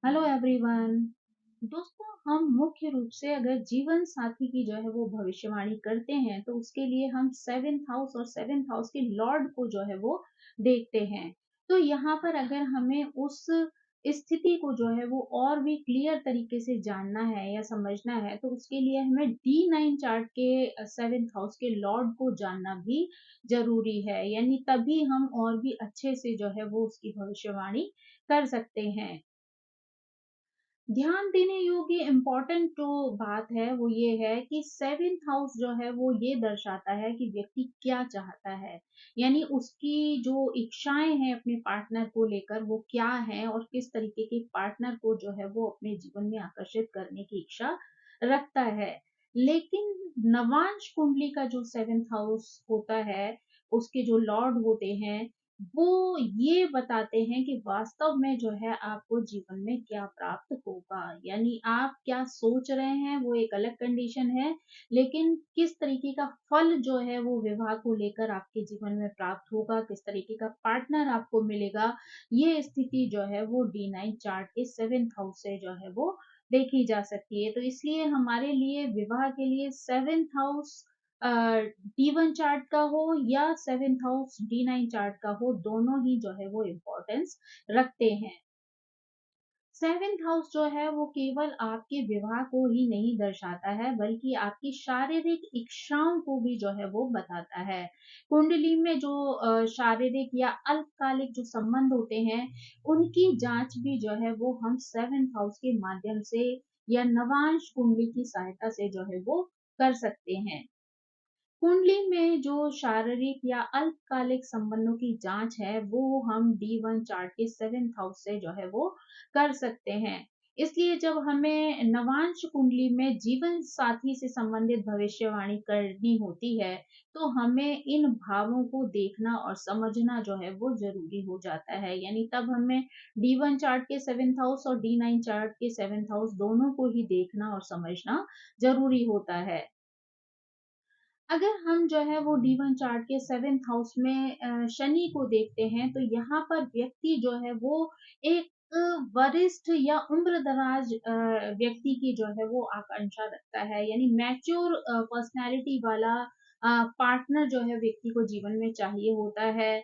Hello everyone. दोस्तों, हम मुख्य रूप से अगर जीवन साथी की जो है वो भविष्यवाणी करते हैं तो उसके लिए हम सेवेंथ हाउस और सेवेंथ हाउस के लॉर्ड को जो है वो देखते हैं। तो यहाँ पर अगर हमें उस स्थिति को जो है वो और भी क्लियर तरीके से जानना है या समझना है तो उसके लिए हमें D9 चार्ट के सेवेंथ हाउस के लॉर्ड को जानना भी जरूरी है। यानी तभी हम और भी अच्छे से जो है वो उसकी भविष्यवाणी कर सकते हैं। ध्यान देने योग्य इम्पोर्टेंट जो बात है वो ये है कि सेवेंथ हाउस जो है वो ये दर्शाता है कि व्यक्ति क्या चाहता है। यानी उसकी जो इच्छाएं हैं अपने पार्टनर को लेकर वो क्या है और किस तरीके के पार्टनर को जो है वो अपने जीवन में आकर्षित करने की इच्छा रखता है। लेकिन नवांश कुंडली का जो सेवेंथ हाउस होता है, उसके जो लॉर्ड होते हैं, वो ये बताते हैं कि वास्तव में जो है आपको जीवन में क्या प्राप्त होगा। यानी आप क्या सोच रहे हैं वो एक अलग कंडीशन है, लेकिन किस तरीके का फल जो है वो विवाह को लेकर आपके जीवन में प्राप्त होगा, किस तरीके का पार्टनर आपको मिलेगा, ये स्थिति जो है वो D9 चार्ट के सेवेंथ हाउस से जो है वो देखी जा सकती है। तो इसलिए हमारे लिए विवाह के लिए सेवेंथ हाउस D1 चार्ट का हो या सेवेंथ हाउस D9 चार्ट का हो, दोनों ही जो है वो इम्पोर्टेंस रखते हैं। सेवेंथ हाउस जो है वो केवल आपके विवाह को ही नहीं दर्शाता है बल्कि आपकी शारीरिक इच्छाओं को भी जो है वो बताता है। कुंडली में जो शारीरिक या अल्पकालिक जो संबंध होते हैं, उनकी जांच भी जो है वो हम सेवेंथ हाउस के माध्यम से या नवांश कुंडली की सहायता से जो है वो कर सकते हैं। कुंडली में जो शारीरिक या अल्पकालिक संबंधों की जांच है वो हम D1 चार्ट के सेवेंथ हाउस से जो है वो कर सकते हैं। इसलिए जब हमें नवांश कुंडली में जीवन साथी से संबंधित भविष्यवाणी करनी होती है तो हमें इन भावों को देखना और समझना जो है वो जरूरी हो जाता है। यानी तब हमें D1 चार्ट के सेवेंथ हाउस और D9 चार्ट के सेवेंथ हाउस दोनों को ही देखना और समझना जरूरी होता है। अगर हम जो है वो D1 चार्ट के सेवेंथ हाउस में शनि को देखते हैं तो यहाँ पर व्यक्ति जो है वो एक वरिष्ठ या उम्रदराज व्यक्ति की जो है वो आकांक्षा रखता है। यानी मैच्योर पर्सनैलिटी वाला पार्टनर जो है व्यक्ति को जीवन में चाहिए होता है।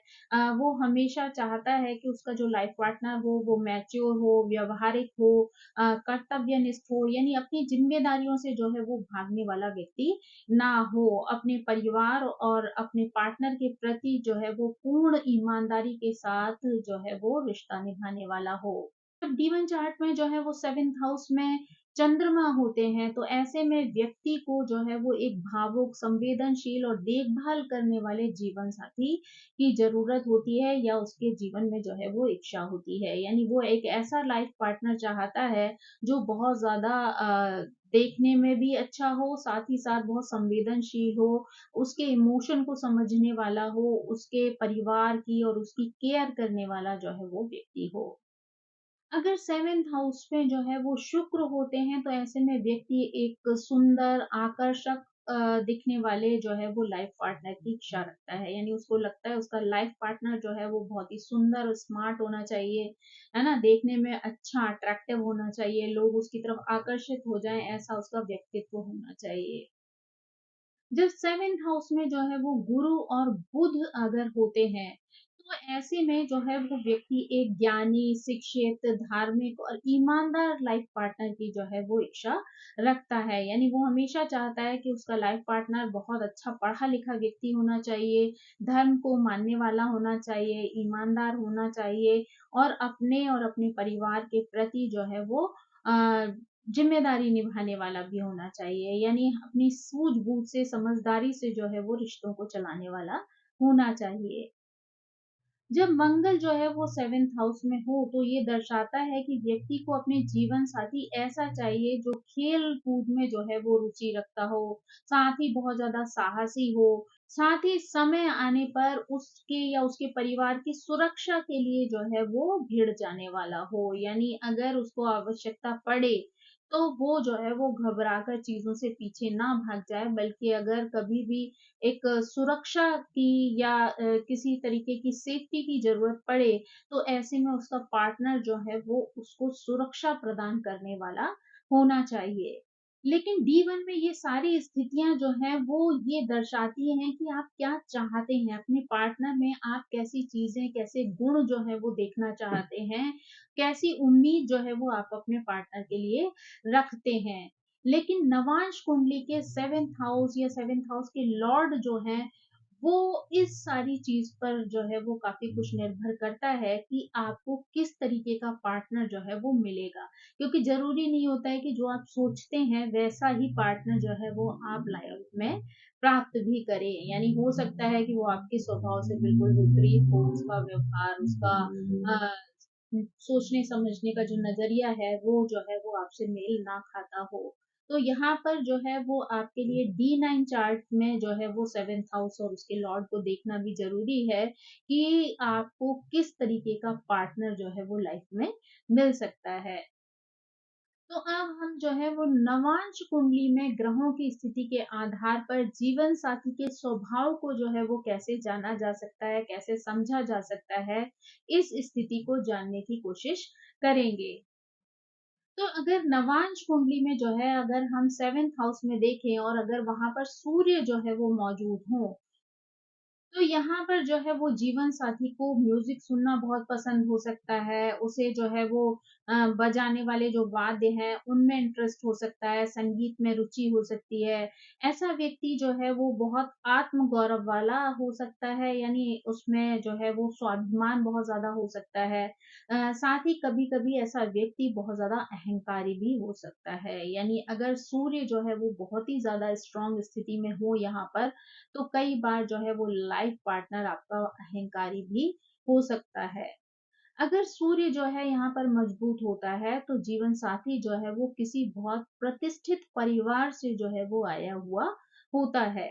वो हमेशा चाहता है कि उसका जो लाइफ पार्टनर हो वो मैच्योर हो, व्यवहारिक हो, कर्तव्यनिष्ठ हो, यानी अपनी जिम्मेदारियों से जो है वो भागने वाला व्यक्ति ना हो। अपने परिवार और अपने पार्टनर के प्रति जो है वो पूर्ण ईमानदारी के साथ जो है वो रिश्ता निभाने वाला हो। जब D1 चार्ट में जो है वो सेवेंथ हाउस में चंद्रमा होते हैं तो ऐसे में व्यक्ति को जो है वो एक भावुक, संवेदनशील और देखभाल करने वाले जीवन साथी की जरूरत होती है या उसके जीवन में जो है वो इच्छा होती है। यानी वो एक ऐसा लाइफ पार्टनर चाहता है जो बहुत ज्यादा देखने में भी अच्छा हो, साथ ही साथ बहुत संवेदनशील हो, उसके इमोशन को समझने वाला हो, उसके परिवार की और उसकी केयर करने वाला जो है वो व्यक्ति हो। अगर सेवेंथ हाउस में जो है वो शुक्र होते हैं तो ऐसे में व्यक्ति एक सुंदर, आकर्षक दिखने वाले जो है वो लाइफ पार्टनर की इच्छा रखता है। यानी उसको लगता है उसका लाइफ पार्टनर जो है वो बहुत ही सुंदर और स्मार्ट होना चाहिए, है ना? देखने में अच्छा, अट्रैक्टिव होना चाहिए, लोग उसकी तरफ आकर्षित हो जाएँ, ऐसा उसका व्यक्तित्व होना चाहिए। जब सेवेंथ हाउस में जो है वो गुरु और बुध अगर होते हैं तो ऐसे में जो है वो व्यक्ति एक ज्ञानी, शिक्षित, धार्मिक और ईमानदार लाइफ पार्टनर की जो है वो इच्छा रखता है। यानी वो हमेशा चाहता है कि उसका लाइफ पार्टनर बहुत अच्छा पढ़ा लिखा व्यक्ति होना चाहिए, धर्म को मानने वाला होना चाहिए, ईमानदार होना चाहिए और अपने परिवार के प्रति जो है वो ज़िम्मेदारी निभाने वाला भी होना चाहिए। यानी अपनी सूझ-बूझ से, समझदारी से जो है वो रिश्तों को चलाने वाला होना चाहिए। जब मंगल जो है वो सेवेंथ हाउस में हो तो ये दर्शाता है कि व्यक्ति को अपने जीवन साथी ऐसा चाहिए जो खेल कूद में जो है वो रुचि रखता हो, साथ ही बहुत ज्यादा साहसी हो, साथ ही समय आने पर उसके या उसके परिवार की सुरक्षा के लिए जो है वो भिड़ जाने वाला हो। यानी अगर उसको आवश्यकता पड़े तो वो जो है वो घबराकर चीज़ों से पीछे ना भाग जाए, बल्कि अगर कभी भी एक सुरक्षा की या किसी तरीके की सेफ्टी की ज़रूरत पड़े, तो ऐसे में उसका पार्टनर जो है वो उसको सुरक्षा प्रदान करने वाला होना चाहिए। लेकिन D1 में ये सारी स्थितियाँ जो हैं वो ये दर्शाती हैं कि आप क्या चाहते हैं, अपने पार्टनर में आप कैसी चीज़ें, कैसे गुण जो है वो देखना चाहते हैं, कैसी उम्मीद जो है वो आप अपने पार्टनर के लिए रखते हैं। लेकिन नवांश कुंडली के 7th हाउस या 7th हाउस के लॉर्ड जो हैं, वो इस सारी चीज़ पर जो है वो काफ़ी कुछ निर्भर करता है कि आपको किस तरीके का पार्टनर जो है वो मिलेगा। क्योंकि ज़रूरी नहीं होता है कि जो आप सोचते हैं वैसा ही पार्टनर जो है वो आप लाइफ में प्राप्त भी करें। यानी हो सकता है कि वो आपके स्वभाव से बिल्कुल विपरीत हो, उसका व्यवहार, उसका अ, सोचने समझने का जो नज़रिया है वो जो है वो आपसे मेल ना खाता हो। तो यहाँ पर जो है वो आपके लिए D9 चार्ट में जो है वो 7th हाउस और उसके लॉर्ड को देखना भी ज़रूरी है कि आपको किस तरीके का पार्टनर जो है वो लाइफ में मिल सकता है। तो अब हम जो है वो नवांश कुंडली में ग्रहों की स्थिति के आधार पर जीवन साथी के स्वभाव को जो है वो कैसे जाना जा सकता है, कैसे समझा जा सकता है, इस स्थिति को जानने की कोशिश करेंगे। तो अगर नवांश कुंडली में जो है अगर हम 7th हाउस में देखें और अगर वहां पर सूर्य जो है वो मौजूद हो, तो यहाँ पर जो है वो जीवन साथी को म्यूजिक सुनना बहुत पसंद हो सकता है, उसे जो है वो बजाने वाले जो वाद्य हैं उनमें इंटरेस्ट हो सकता है, संगीत में रुचि हो सकती है। ऐसा व्यक्ति जो है वो बहुत आत्म गौरव वाला हो सकता है, यानी उसमें जो है वो स्वाभिमान बहुत ज़्यादा हो सकता है। साथ ही कभी-कभी ऐसा व्यक्ति बहुत ज़्यादा अहंकारी भी हो सकता है, यानी अगर सूर्य जो है वो बहुत ही ज़्यादा स्ट्रॉन्ग स्थिति में हो यहाँ पर, तो कई बार जो है वो लाइफ पार्टनर आपका अहंकारी भी हो सकता है। अगर सूर्य जो है यहाँ पर मजबूत होता है, तो जीवन साथी जो है वो किसी बहुत प्रतिष्ठित परिवार से जो है वो आया हुआ होता है।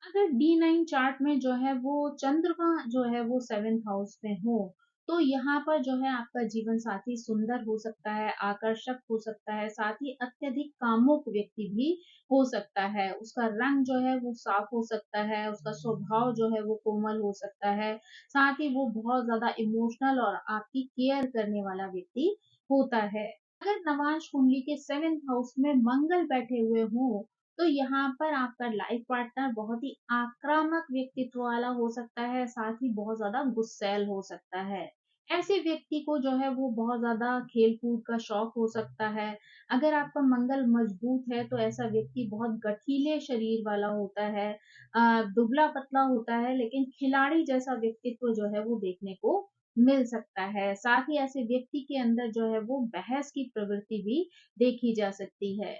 अगर D9 चार्ट में जो है वो चंद्रमा जो है वो 7th हाउस में हो, तो यहाँ पर जो है आपका जीवन साथी सुंदर हो सकता है, आकर्षक हो सकता है, साथ ही अत्यधिक कामुक व्यक्ति भी हो सकता है। उसका रंग जो है वो साफ हो सकता है, उसका स्वभाव जो है वो कोमल हो सकता है, साथ ही वो बहुत ज़्यादा इमोशनल और आपकी केयर करने वाला व्यक्ति होता है। अगर नवांश कुंडली के 7th हाउस में मंगल बैठे हुए हों, तो यहाँ पर आपका लाइफ पार्टनर बहुत ही आक्रामक व्यक्तित्व वाला हो सकता है, साथ ही बहुत ज़्यादा गुस्सैल हो सकता है। ऐसे व्यक्ति को जो है वो बहुत ज़्यादा खेल-कूद का शौक हो सकता है। अगर आपका मंगल मजबूत है, तो ऐसा व्यक्ति बहुत गठीले शरीर वाला होता है, दुबला-पतला होता है, लेकिन खिलाड़ी जैसा व्यक्तित्व जो है वो देखने को मिल सकता है। साथ ही ऐसे व्यक्ति के अंदर जो है वो बहस की प्रवृत्ति भी देखी जा सकती है।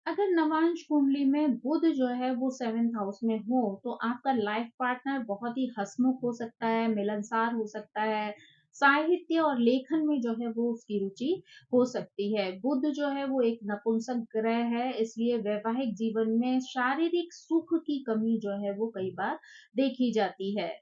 अगर नवांश कुंडली में बुध जो है वो 7th हाउस में हो, तो आपका लाइफ पार्टनर बहुत ही हंसमुख हो सकता है, मिलनसार हो सकता है, साहित्य और लेखन में जो है वो उसकी रुचि हो सकती है। बुध जो है वो एक नपुंसक ग्रह है, इसलिए वैवाहिक जीवन में शारीरिक सुख की कमी जो है वो कई बार देखी जाती है।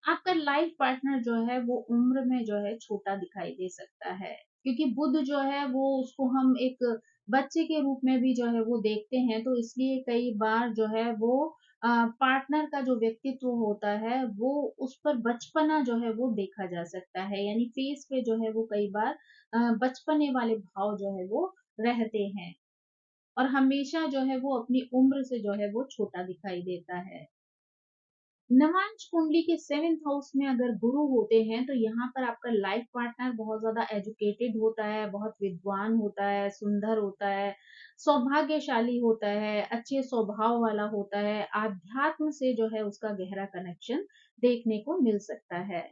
आपका लाइफ पार्टनर जो है वो उम्र में जो है छोटा दिखाई दे सकता है, क्योंकि बुध जो है वो उसको हम एक बच्चे के रूप में भी जो है वो देखते हैं, तो इसलिए कई बार जो है वो पार्टनर का जो व्यक्तित्व होता है वो उस पर बचपना जो है वो देखा जा सकता है, यानी फेस पे जो है वो कई बार बचपने वाले भाव जो है वो रहते हैं और हमेशा जो है वो अपनी उम्र से जो है वो छोटा दिखाई देता है। नवांश कुंडली के 7th हाउस में अगर गुरु होते हैं, तो यहाँ पर आपका लाइफ पार्टनर बहुत ज़्यादा एजुकेटेड होता है, बहुत विद्वान होता है, सुंदर होता है, सौभाग्यशाली होता है, अच्छे स्वभाव वाला होता है, आध्यात्म से जो है उसका गहरा कनेक्शन देखने को मिल सकता है।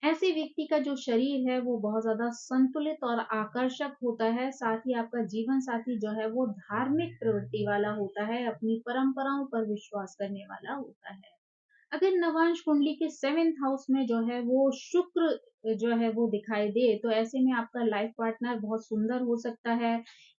ऐसे व्यक्ति का जो शरीर है वो बहुत ज़्यादा संतुलित और आकर्षक होता है, साथ ही आपका जीवन साथी जो है वो धार्मिक प्रवृत्ति वाला होता है, अपनी परंपराओं पर विश्वास करने वाला होता है। अगर नवांश कुंडली के 7th हाउस में जो है वो शुक्र जो है वो दिखाई दे, तो ऐसे में आपका लाइफ पार्टनर बहुत सुंदर हो सकता है,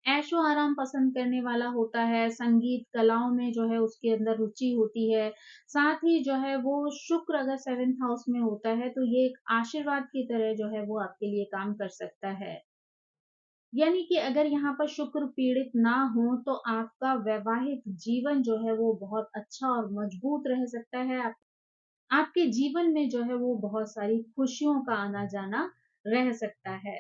ऐशो आराम पसंद करने वाला होता है, संगीत कलाओं में जो है उसके अंदर रुचि होती है। साथ ही जो है वो शुक्र अगर 7th हाउस में होता है, तो ये एक आशीर्वाद की तरह जो है वो आपके लिए काम कर सकता है। यानी कि अगर यहाँ पर शुक्र पीड़ित ना हो तो आपका वैवाहिक जीवन जो है वो बहुत अच्छा और मजबूत रह सकता है। आपके जीवन में जो है वो बहुत सारी खुशियों का आना जाना रह सकता है।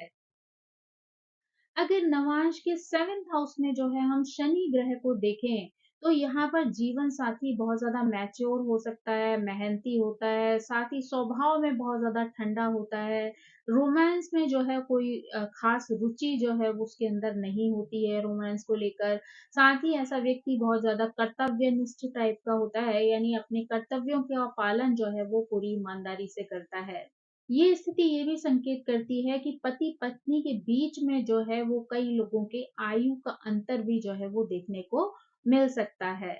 अगर नवांश के 7th हाउस में जो है हम शनि ग्रह को देखें, तो यहाँ पर जीवन साथी बहुत ज़्यादा मैच्योर हो सकता है, मेहनती होता है, साथ ही स्वभाव में बहुत ज़्यादा ठंडा होता है। रोमांस में जो है कोई ख़ास रुचि जो है वो उसके अंदर नहीं होती है रोमांस को लेकर। साथ ही ऐसा व्यक्ति बहुत ज़्यादा कर्तव्यनिष्ठ टाइप का होता है, यानी अपने कर्तव्यों का पालन जो है वो पूरी ईमानदारी से करता है। ये स्थिति ये भी संकेत करती है कि पति-पत्नी के बीच में जो है वो कई लोगों के आयु का अंतर भी जो है वो देखने को मिल सकता है।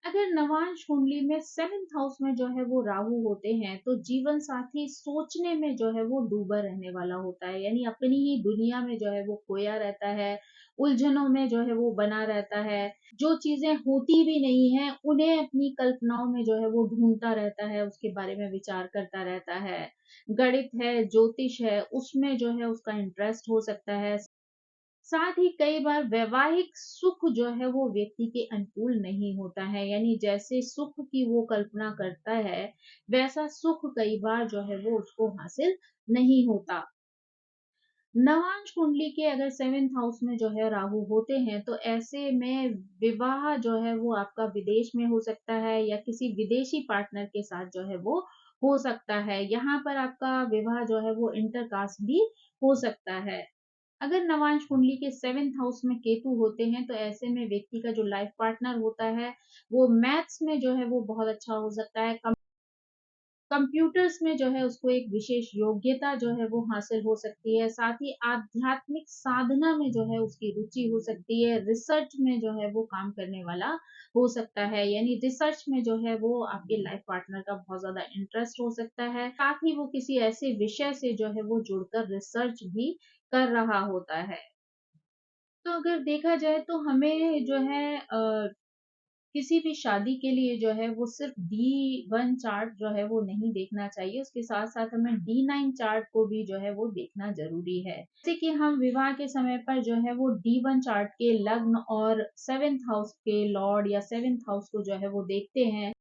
अगर नवांश कुंडली में 7th हाउस में जो है वो राहु होते हैं, तो जीवन साथी सोचने में जो है वो डूबा रहने वाला होता है, यानी अपनी ही दुनिया में जो है वो खोया रहता है, उलझनों में जो है वो बना रहता है। जो चीजें होती भी नहीं है उन्हें अपनी कल्पनाओं में जो है वो ढूंढता रहता है, उसके बारे में विचार करता रहता है। गणित है, ज्योतिष है, उसमें जो है उसका इंटरेस्ट हो सकता है। साथ ही कई बार वैवाहिक सुख जो है वो व्यक्ति के अनुकूल नहीं होता है, यानी जैसे सुख की वो कल्पना करता है वैसा सुख कई बार जो है वो उसको हासिल नहीं होता। नवांश कुंडली के अगर 7th हाउस में जो है राहु होते हैं, तो ऐसे में विवाह जो है वो आपका विदेश में हो सकता है या किसी विदेशी पार्टनर के साथ जो है वो हो सकता है। यहाँ पर आपका विवाह जो है वो इंटरकास्ट भी हो सकता है। अगर नवांश कुंडली के 7th हाउस में केतु होते हैं, तो ऐसे में व्यक्ति का जो लाइफ पार्टनर होता है वो मैथ्स में जो है वो बहुत अच्छा हो सकता है। कंप्यूटर्स में जो है उसको एक विशेष योग्यता जो है वो हासिल हो सकती है। साथ ही आध्यात्मिक साधना में जो है उसकी रुचि हो सकती है। रिसर्च में जो है वो काम करने वाला हो सकता है, यानी रिसर्च में जो है वो आपके लाइफ पार्टनर का बहुत ज्यादा इंटरेस्ट हो सकता है। साथ ही वो किसी ऐसे विषय से जो है वो जुड़कर रिसर्च भी कर रहा होता है। तो अगर देखा जाए तो हमें जो है किसी भी शादी के लिए जो है वो सिर्फ D1 चार्ट जो है वो नहीं देखना चाहिए, उसके साथ-साथ हमें D9 चार्ट को भी जो है वो देखना ज़रूरी है। जैसे कि हम विवाह के समय पर जो है वो D1 चार्ट के लग्न और 7th हाउस के लॉर्ड या 7th हाउस को जो है वो देखते हैं,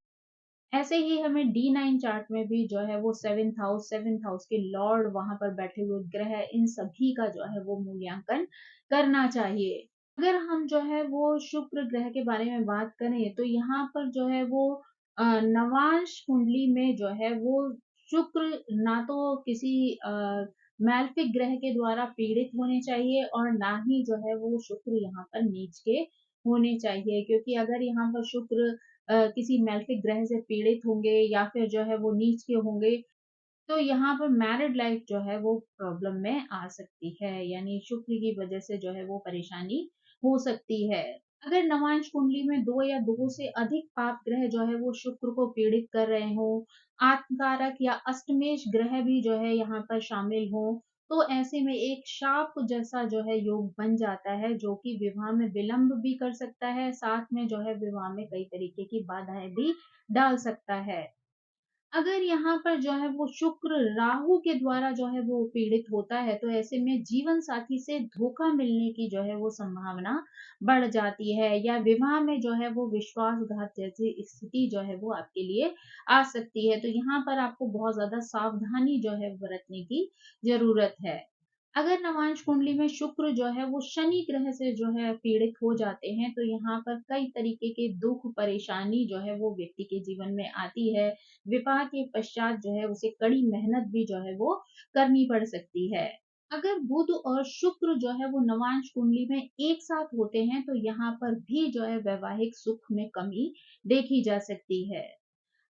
ऐसे ही हमें D9 चार्ट में भी जो है वो 7th हाउस के लॉर्ड, वहाँ पर बैठे हुए ग्रह, इन सभी का जो है वो मूल्यांकन करना चाहिए। अगर हम जो है वो शुक्र ग्रह के बारे में बात करें, तो यहाँ पर जो है वो नवांश कुंडली में जो है वो शुक्र ना तो किसी मैलेफिक ग्रह के द्वारा पीड़ित होने चाहिए और ना ही जो है वो शुक्र यहाँ पर नीच के होने चाहिए, क्योंकि अगर यहाँ पर शुक्र किसी मैलेफिक ग्रह से पीड़ित होंगे या फिर जो है वो नीच के होंगे, तो यहाँ पर मैरिड लाइफ जो है वो प्रॉब्लम में आ सकती है, यानी शुक्र की वजह से जो है वो परेशानी हो सकती है। अगर नवांश कुंडली में 2 या 2 से अधिक पाप ग्रह जो है वो शुक्र को पीड़ित कर रहे हो, आत्मकारक या अष्टमेश ग्रह भी जो है यहाँ पर शामिल हो, तो ऐसे में एक शाप जैसा जो है योग बन जाता है, जो कि विवाह में विलंब भी कर सकता है, साथ में जो है विवाह में कई तरीके की बाधाएं भी डाल सकता है। अगर यहाँ पर जो है वो शुक्र राहु के द्वारा जो है वो पीड़ित होता है, तो ऐसे में जीवन साथी से धोखा मिलने की जो है वो संभावना बढ़ जाती है, या विवाह में जो है वो विश्वासघात जैसी स्थिति जो है वो आपके लिए आ सकती है। तो यहाँ पर आपको बहुत ज्यादा सावधानी जो है बरतने की जरूरत है। अगर नवांश कुंडली में शुक्र जो है वो शनि ग्रह से जो है पीड़ित हो जाते हैं, तो यहाँ पर कई तरीके के दुख परेशानी जो है वो व्यक्ति के जीवन में आती है। विवाह के पश्चात जो है उसे कड़ी मेहनत भी जो है वो करनी पड़ सकती है। अगर बुध और शुक्र जो है वो नवांश कुंडली में एक साथ होते हैं, तो यहाँ पर भी जो है वैवाहिक सुख में कमी देखी जा सकती है।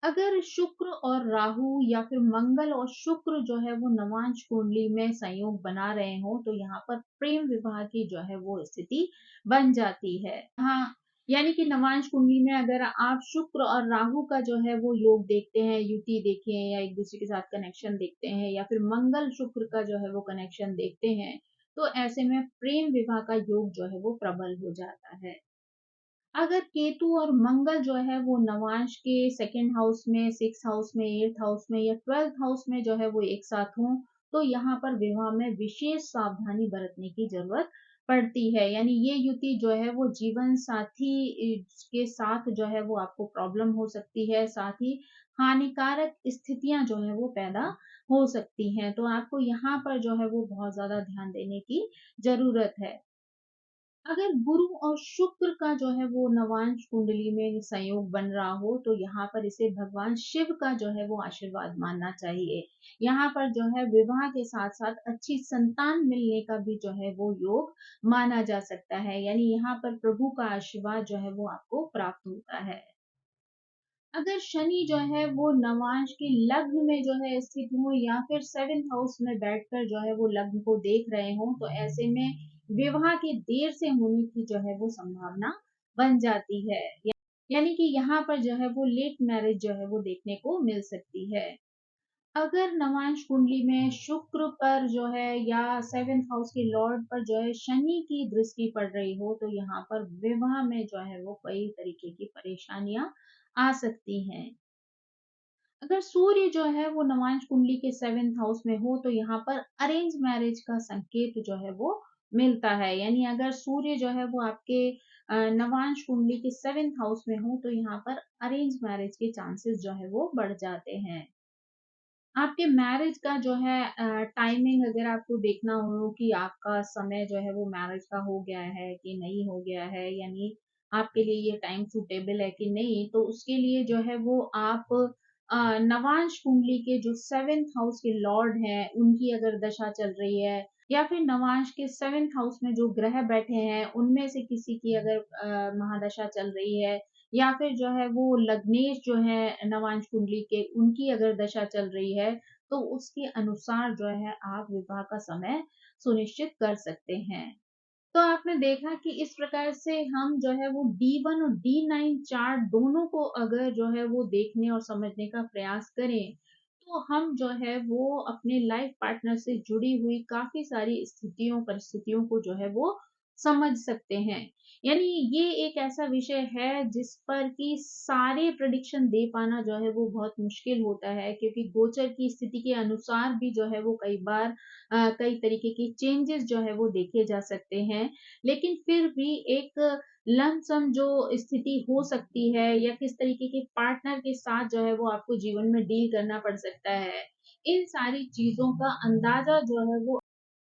अगर शुक्र और राहु या फिर मंगल और शुक्र जो है वो नवांश कुंडली में संयोग बना रहे हो, तो यहाँ पर प्रेम विवाह की जो है वो स्थिति बन जाती है। हाँ, यानी कि नवांश कुंडली में अगर आप शुक्र और राहु का जो है वो योग देखते हैं, युति देखें या एक दूसरे के साथ कनेक्शन देखते हैं, या फिर मंगल शुक्र का जो है वो कनेक्शन देखते हैं, तो ऐसे में प्रेम विवाह का योग जो है वो प्रबल हो जाता है। अगर केतु और मंगल जो है वो नवांश के 2nd हाउस में, 6th हाउस में, 8th हाउस में या 12th हाउस में जो है वो एक साथ हों, तो यहाँ पर विवाह में विशेष सावधानी बरतने की ज़रूरत पड़ती है। यानी ये युति जो है वो जीवन साथी के साथ जो है वो आपको प्रॉब्लम हो सकती है, साथ ही हानिकारक स्थितियाँ जो हैं वो पैदा हो सकती हैं। तो आपको यहाँ पर जो है वो बहुत ज़्यादा ध्यान देने की ज़रूरत है। अगर गुरु और शुक्र का जो है वो नवांश कुंडली में संयोग बन रहा हो, तो यहाँ पर इसे भगवान शिव का जो है वो आशीर्वाद मानना चाहिए। यहाँ पर जो है विवाह के साथ साथ अच्छी संतान मिलने का भी जो है वो योग माना जा सकता है। यानी यहाँ पर प्रभु का आशीर्वाद जो है वो आपको प्राप्त होता है। अगर शनि जो है वो नवांश के लग्न में जो है स्थित हो या फिर 7th हाउस में बैठकर जो है वो लग्न को देख रहे हो, तो ऐसे में विवाह के देर से होने की जो है वो संभावना बन जाती है। यानी कि यहाँ पर जो है वो लेट मैरिज जो है वो देखने को मिल सकती है। अगर नवांश कुंडली में शुक्र पर जो है या 7th हाउस के लॉर्ड पर जो है शनि की दृष्टि पड़ रही हो, तो यहाँ पर विवाह में जो है वो कई तरीके की परेशानियां आ सकती हैं। अगर सूर्य जो है वो नवांश कुंडली के 7th हाउस में हो, तो यहाँ पर अरेंज मैरिज का संकेत जो है वो मिलता है। यानी अगर सूर्य जो है वो आपके नवांश कुंडली के 7th हाउस में हो, तो यहाँ पर अरेंज मैरिज के चांसेस जो है वो बढ़ जाते हैं। आपके मैरिज का जो है टाइमिंग अगर आपको देखना हो कि आपका समय जो है वो मैरिज का हो गया है कि नहीं हो गया है, यानी आपके लिए ये टाइम सूटेबल है कि नहीं, तो उसके लिए जो है वो आप नवांश कुंडली के जो 7th हाउस के लॉर्ड हैं, उनकी अगर दशा चल रही है या फिर नवांश के 7th हाउस में जो ग्रह बैठे हैं, उनमें से किसी की अगर महादशा चल रही है या फिर जो है वो लग्नेश जो है नवांश कुंडली के, उनकी अगर दशा चल रही है, तो उसके अनुसार जो है आप विवाह का समय सुनिश्चित कर सकते हैं। तो आपने देखा कि इस प्रकार से हम जो है वो D1 और D9 चार्ट दोनों को अगर जो है वो देखने और समझने का प्रयास करें, तो हम जो है वो अपने लाइफ पार्टनर से जुड़ी हुई काफ़ी सारी स्थितियों, परिस्थितियों को जो है वो समझ सकते हैं। यानी ये एक ऐसा विषय है जिस पर कि सारे प्रेडिक्शन दे पाना जो है वो बहुत मुश्किल होता है, क्योंकि गोचर की स्थिति के अनुसार भी जो है वो कई बार कई तरीके की चेंजेस जो है वो देखे जा सकते हैं। लेकिन फिर भी एक लमसम जो स्थिति हो सकती है या किस तरीके के पार्टनर के साथ जो है वो आपको जीवन में डील करना पड़ सकता है, इन सारी चीज़ों का अंदाज़ा जो है वो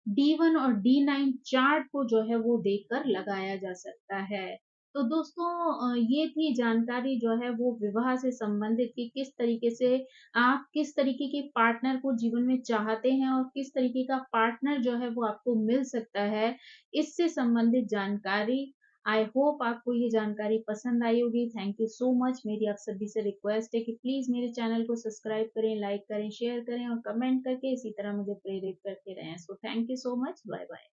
D1 और D9 चार्ट को जो है वो देखकर लगाया जा सकता है। तो दोस्तों ये थी जानकारी जो है वो विवाह से संबंधित कि किस तरीके से आप किस तरीके के पार्टनर को जीवन में चाहते हैं और किस तरीके का पार्टनर जो है वो आपको मिल सकता है। इससे संबंधित जानकारी, आई होप आपको ये जानकारी पसंद आई होगी। Thank you so much. मेरी आप सभी से रिक्वेस्ट है कि प्लीज़ मेरे चैनल को सब्सक्राइब करें, लाइक करें, शेयर करें और कमेंट करके इसी तरह मुझे प्रेरित करते रहें। So thank you so much. Bye bye.